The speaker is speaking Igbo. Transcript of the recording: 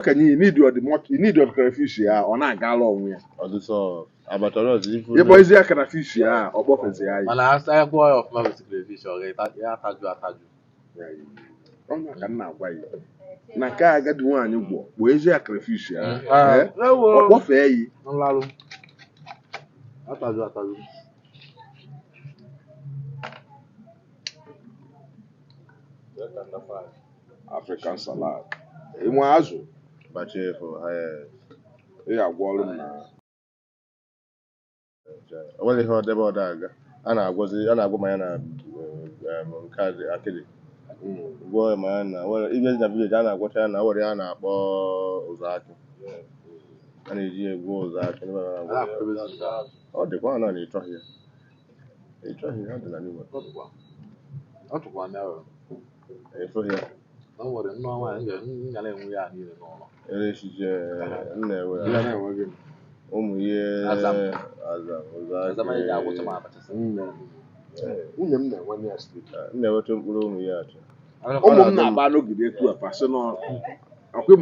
Can you need your crayfish ya ọ na-agala onwe ya. Ọ dị sọ abatọrọ ifu. Ye boys ya crayfish ya ọ gbọfezi ya. Mana asa gwa ya ọfụma bụ crayfish ọ ga ataju. Ọ ka nna agwa ya. Na nke agadi nwaanyị gwọ bụ ezi crayfish ya. Ọ gbọfee yi. Nlalu. Ataju. African salad. Enwe azụ. Bache for higher. Ya agwọọlụ m na. O nwere ihe ọdebe ọda aga. A na-agwọ manya na nke akịdị. Gwọ manya na ibe na village a na-agwọcha na were a na-akpọ ụzọ akị. A na-eji egwu ụzọ akị. Ọ dịkwa na ịchọghị ya. Ịchọghị ya ọ dị na n'ime. Ọ tụkwa n'ahụ. Ịfụghị ya. Ọ nwere nnọọ nwaanyị nga na-enwe ya niile n'ụlọ. Erechiche nna ewe Na-enweghị m. ụmụ ihe Azam. ụzọ Azama akị. ga-agwụcha ma abachasị. Nwunye m na-enwe ya steeti. M na-eweta mkpụrụ ụmụ ya achọ. Ụmụ m na-agba n'ogide etu a pasị nọ. Akwa